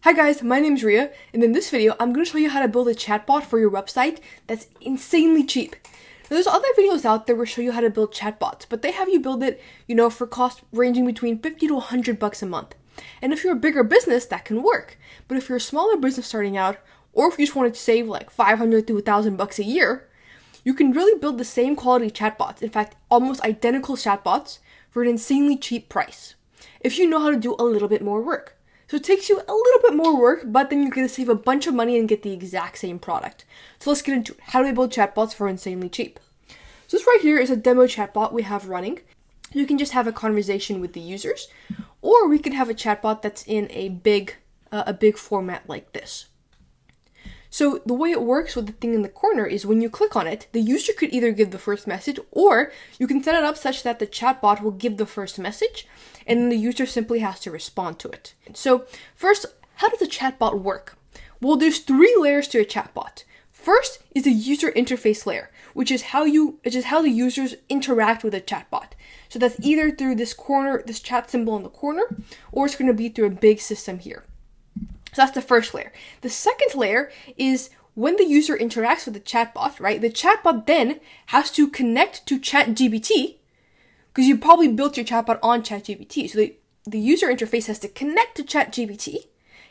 Hi guys, my name's Ria, and in this video, I'm going to show you how to build a chatbot for your website that's insanely cheap. Now, there's other videos out there where show you how to build chatbots, but they have you build it, for cost ranging between $50 to $100 a month. And if you're a bigger business, that can work. But if you're a smaller business starting out, or if you just wanted to save like $500 to $1,000 a year, you can really build the same quality chatbots, in fact, almost identical chatbots, for an insanely cheap price, if you know how to do a little bit more work. So it takes you a little bit more work, but then you're going to save a bunch of money and get the exact same product. So let's get into it. How do we build chatbots for insanely cheap? So this right here is a demo chatbot we have running. You can just have a conversation with the users, or we can have a chatbot that's in a big format like this. So the way it works with the thing in the corner is when you click on it, the user could either give the first message, or you can set it up such that the chatbot will give the first message, and then the user simply has to respond to it. So first, how does a chatbot work? Well, there's 3 layers to a chatbot. First is the user interface layer, which is how the users interact with a chatbot. So that's either through this chat symbol in the corner, or it's going to be through a big system here. So that's the first layer. The second layer is when the user interacts with the chatbot, right? The chatbot then has to connect to ChatGPT, because you probably built your chatbot on ChatGPT. So the user interface has to connect to ChatGPT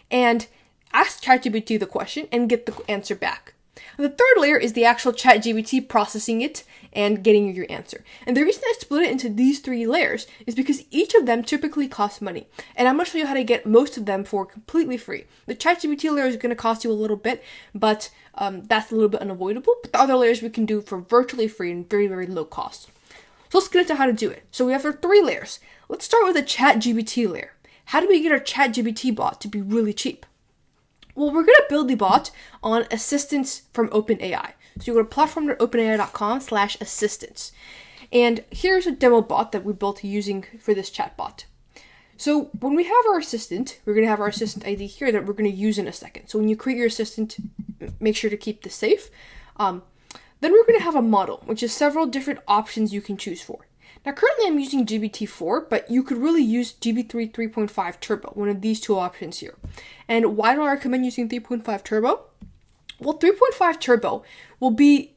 and ask ChatGPT the question and get the answer back. And the third layer is the actual ChatGPT processing it and getting you your answer. And the reason I split it into these 3 layers is because each of them typically costs money. And I'm going to show you how to get most of them for completely free. The ChatGPT layer is going to cost you a little bit, but that's a little bit unavoidable. But the other layers we can do for virtually free and very, very low cost. So let's get into how to do it. So we have our 3 layers. Let's start with the ChatGPT layer. How do we get our ChatGPT bot to be really cheap? Well, we're going to build the bot on assistance from OpenAI. So you go to platform.openai.com/assistance. And here's a demo bot that we built using for this chatbot. So when we have our assistant, we're going to have our assistant ID here that we're going to use in a second. So when you create your assistant, make sure to keep this safe. Then we're going to have a model, which is several different options you can choose for. Now, currently I'm using GPT-4, but you could really use GPT 3.5 Turbo, one of these 2 options here. And why do I recommend using 3.5 Turbo? Well, 3.5 Turbo will be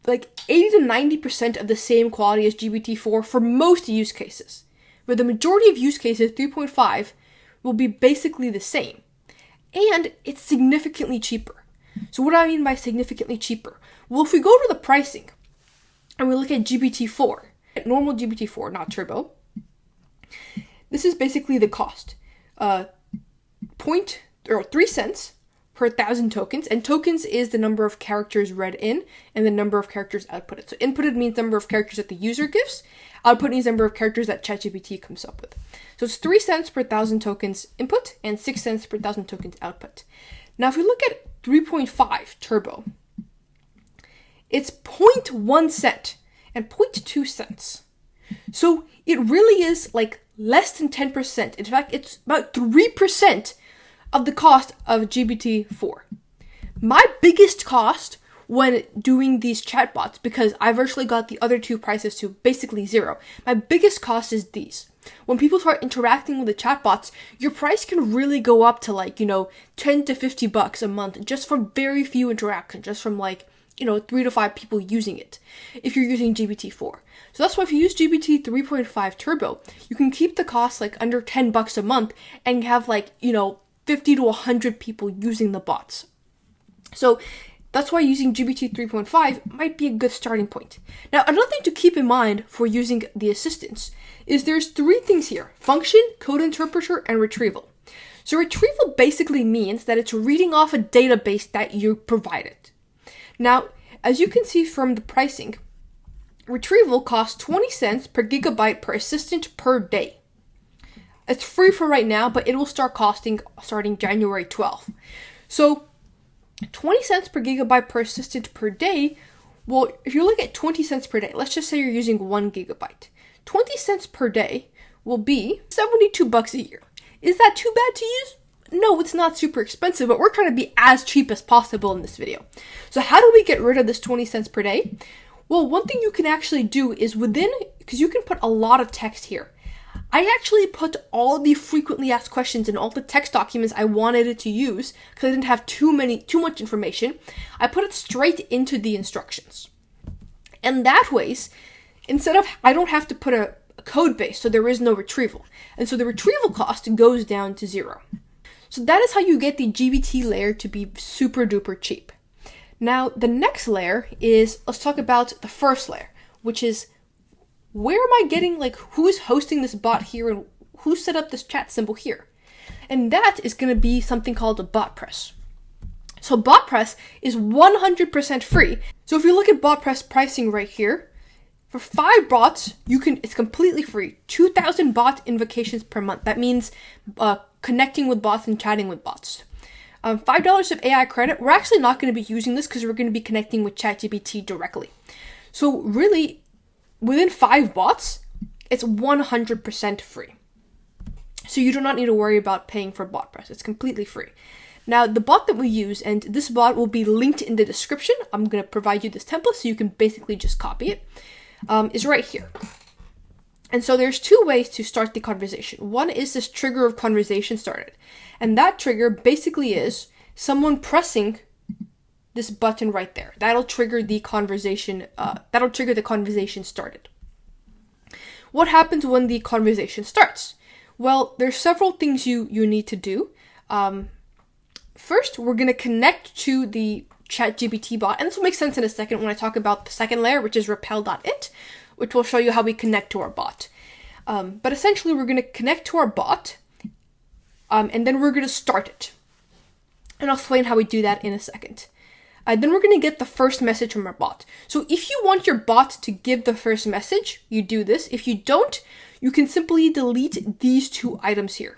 like 80 to 90% of the same quality as GPT-4 for most use cases. For the majority of use cases, 3.5 will be basically the same. And it's significantly cheaper. So what do I mean by significantly cheaper? Well, if we go to the pricing and we look at GPT-4, normal GPT-4, not Turbo, this is basically the cost. 3 cents per 1,000 tokens, and tokens is the number of characters read in and the number of characters outputted. So inputted means number of characters that the user gives, output means number of characters that ChatGPT comes up with. So it's 3 cents per 1,000 tokens input and 6 cents per 1,000 tokens output. Now if we look at 3.5 Turbo, it's 0.1 cent and 0.2 cents. So it really is like less than 10%. In fact, it's about 3% of the cost of GPT-4. My biggest cost when doing these chatbots, because I virtually got the other 2 prices to basically 0, my biggest cost is these. When people start interacting with the chatbots, your price can really go up to like, $10 to $50 a month just from very few interactions, just from 3 to 5 people using it if you're using GPT-4. So that's why if you use GPT 3.5 Turbo, you can keep the cost like under $10 a month and have 50 to 100 people using the bots. So that's why using GPT 3.5 might be a good starting point. Now, another thing to keep in mind for using the assistants is there's 3 things here: function, code interpreter, and retrieval. So retrieval basically means that it's reading off a database that you provided. Now, as you can see from the pricing, retrieval costs 20 cents per gigabyte per assistant per day. It's free for right now, but it will start costing starting January 12th. So 20 cents per gigabyte per assistant per day, well, if you look at 20 cents per day, let's just say you're using 1 gigabyte. 20 cents per day will be $72 a year. Is that too bad to use? No, it's not super expensive, but we're trying to be as cheap as possible in this video. So how do we get rid of this 20 cents per day? Well, one thing you can actually do is because you can put a lot of text here. I actually put all the frequently asked questions in all the text documents I wanted it to use because I didn't have too much information. I put it straight into the instructions. And that ways, I don't have to put a code base, so there is no retrieval. And so the retrieval cost goes down to 0. So that is how you get the GPT layer to be super duper cheap. Now, the next layer is, let's talk about the first layer, which is where am I getting, who's hosting this bot here and who set up this chat symbol here? And that is going to be something called a Botpress. So Botpress is 100% free. So if you look at Botpress pricing right here, for 5 bots, it's completely free. 2,000 bot invocations per month. That means connecting with bots and chatting with bots. $5 of AI credit. We're actually not going to be using this because we're going to be connecting with ChatGPT directly. So really, within 5 bots, it's 100% free. So you do not need to worry about paying for Botpress. It's completely free. Now, the bot that we use, and this bot will be linked in the description. I'm going to provide you this template so you can basically just copy it. Is right here. And so there's 2 ways to start the conversation. One is this trigger of conversation started. And that trigger basically is someone pressing this button right there. That'll trigger the conversation. Started. What happens when the conversation starts? Well, there's several things you need to do. First, we're going to connect to the ChatGPT bot, and this will make sense in a second when I talk about the second layer, which is repel.it, which will show you how we connect to our bot. But essentially, we're going to connect to our bot, and then we're going to start it. And I'll explain how we do that in a second. Then we're going to get the first message from our bot. So if you want your bot to give the first message, you do this. If you don't, you can simply delete these 2 items here.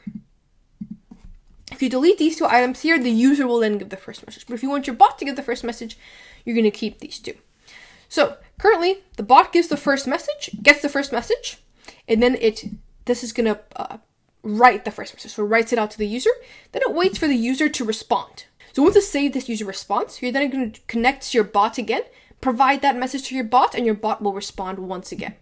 If you delete these 2 items here, the user will then give the first message. But if you want your bot to give the first message, you're going to keep these 2. So currently, the bot gets the first message, and then this is going to write the first message. So it writes it out to the user. Then it waits for the user to respond. So once it saves this user response, you're then going to connect to your bot again, provide that message to your bot, and your bot will respond once again.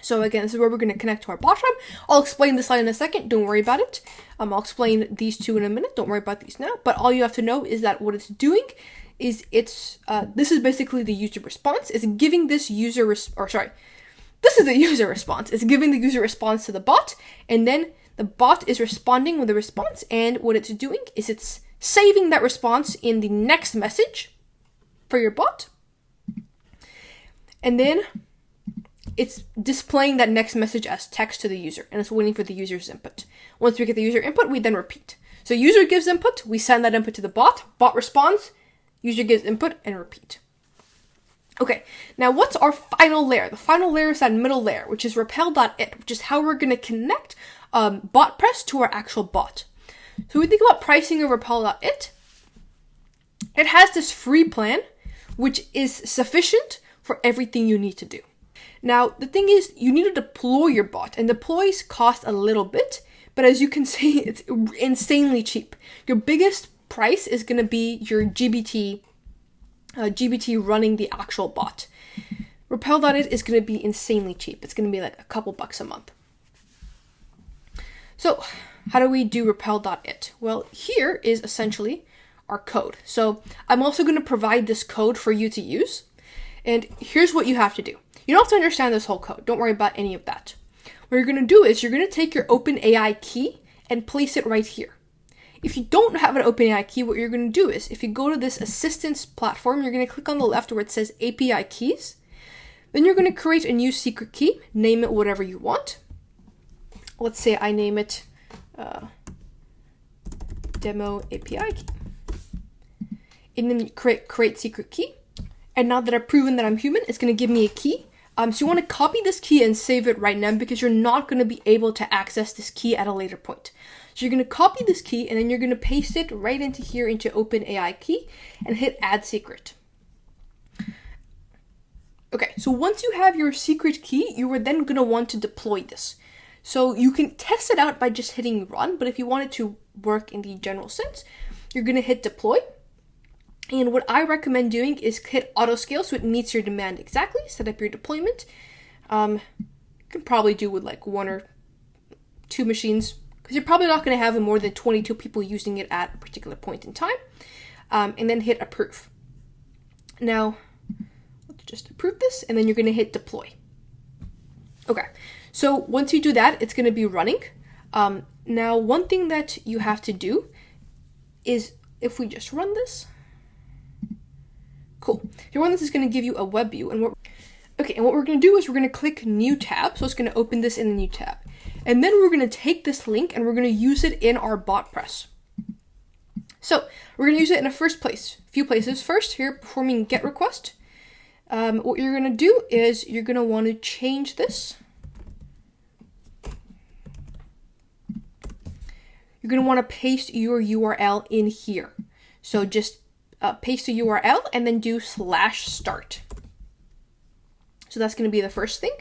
So again, this is where we're going to connect to our bot from. I'll explain this line in a second. Don't worry about it. I'll explain these 2 in a minute. Don't worry about these now. But all you have to know is that what it's doing is this is basically the user response. It's giving this user this is the user response. It's giving the user response to the bot, and then the bot is responding with a response. And what it's doing is it's saving that response in the next message for your bot, and then it's displaying that next message as text to the user, and it's waiting for the user's input. Once we get the user input, we then repeat. So user gives input, we send that input to the bot responds, user gives input, and repeat. Okay, now what's our final layer? The final layer is that middle layer, which is repel.it, which is how we're going to connect Botpress to our actual bot. So we think about pricing of repel.it. It has this free plan, which is sufficient for everything you need to do. Now, the thing is, you need to deploy your bot, and deploys cost a little bit, but as you can see, it's insanely cheap. Your biggest price is going to be your GPT running the actual bot. Repel.it is going to be insanely cheap. It's going to be like a couple bucks a month. So, how do we do repel.it? Well, here is essentially our code. So, I'm also going to provide this code for you to use, and here's what you have to do. You don't have to understand this whole code. Don't worry about any of that. What you're going to do is you're going to take your OpenAI key and place it right here. If you don't have an OpenAI key, what you're going to do is if you go to this assistance platform, you're going to click on the left where it says API keys. Then you're going to create a new secret key. Name it whatever you want. Let's say I name it demo API key. And then create secret key. And now that I've proven that I'm human, it's going to give me a key. So you want to copy this key and save it right now because you're not going to be able to access this key at a later point. So you're going to copy this key and then you're going to paste it right into here into OpenAI key and hit add secret. Okay, so once you have your secret key, you are then going to want to deploy this. So you can test it out by just hitting run, but if you want it to work in the general sense, you're going to hit deploy. And what I recommend doing is hit auto scale so it meets your demand exactly. Set up your deployment. You can probably do with like 1 or 2 machines, because you're probably not going to have more than 22 people using it at a particular point in time, and then hit approve. Now, let's just approve this, and then you're going to hit deploy. Okay, so once you do that, it's going to be running. Now, one thing that you have to do is, if we just run this, cool. If you run this, is going to give you a web view, and what we're going to do is we're going to click new tab, so it's going to open this in a new tab. And then we're going to take this link and we're going to use it in our Botpress. So we're going to use it in a few places. First, here, performing GET request. What you're going to do is you're going to want to change this. You're going to want to paste your URL in here. So just paste the URL and then do /start. So that's going to be the first thing.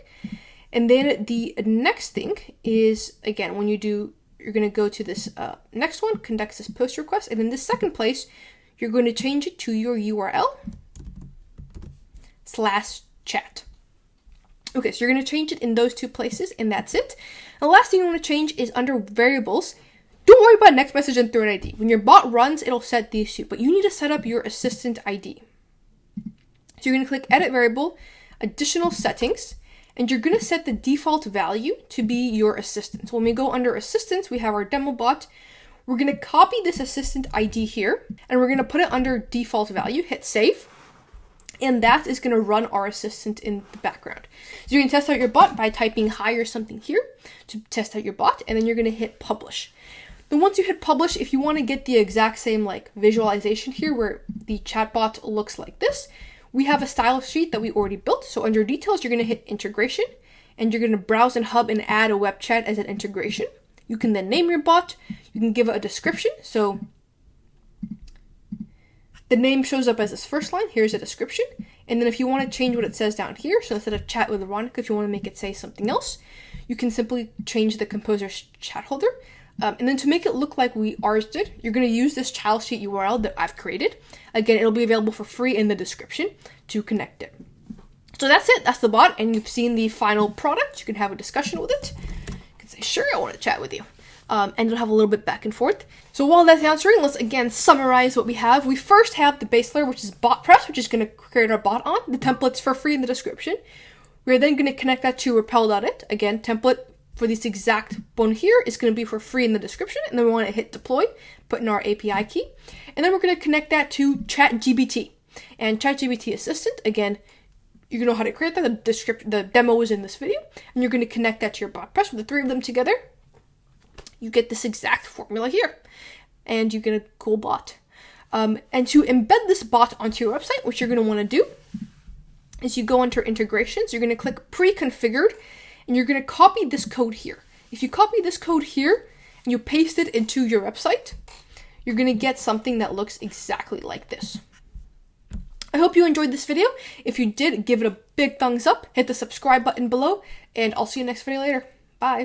And then the next thing is, again, when you do, you're going to go to this next one, conducts this post request. And in the second place, you're going to change it to your URL /chat. Okay, so you're going to change it in those 2 places, and that's it. The last thing you want to change is under variables. Don't worry about next message and thread ID. When your bot runs, it'll set these 2, but you need to set up your assistant ID. So you're going to click edit variable, additional settings, and you're going to set the default value to be your assistant. So when we go under assistants, we have our demo bot. We're going to copy this assistant ID here, and we're going to put it under default value, hit save, and that is going to run our assistant in the background. So you're going to test out your bot by typing hi or something here to test out your bot, and then you're going to hit publish. Then once you hit publish, if you want to get the exact same visualization here where the chatbot looks like this, we have a style sheet that we already built. So under details, you're going to hit integration, and you're going to browse in Hub and add a web chat as an integration. You can then name your bot. You can give it a description. So the name shows up as this first line. Here's a description. And then if you want to change what it says down here, so instead of chat with Veronica, if you want to make it say something else, you can simply change the composer's chat holder. And then to make it look like ours did, you're going to use this child sheet URL that I've created. Again, it'll be available for free in the description to connect it. So that's it. That's the bot, and you've seen the final product. You can have a discussion with it. You can say, sure, I want to chat with you. And you'll have a little bit back and forth. So while that's answering, let's again summarize what we have. We first have the base layer, which is Botpress, which is going to create our bot on. The template's for free in the description. We're then going to connect that to repel.it. Again, template for this exact one here is going to be for free in the description, and then we want to hit deploy, put in our API key, and then we're going to connect that to ChatGPT. And ChatGPT Assistant, again, you know how to create that. The demo is in this video, and you're going to connect that to your Botpress. With the 3 of them together, you get this exact formula here, and you get a cool bot. And to embed this bot onto your website, what you're going to want to do is you go under integrations, you're going to click pre-configured, and you're going to copy this code here. If you copy this code here and you paste it into your website, you're going to get something that looks exactly like this. I hope you enjoyed this video. If you did, give it a big thumbs up, hit the subscribe button below, and I'll see you next video later. Bye.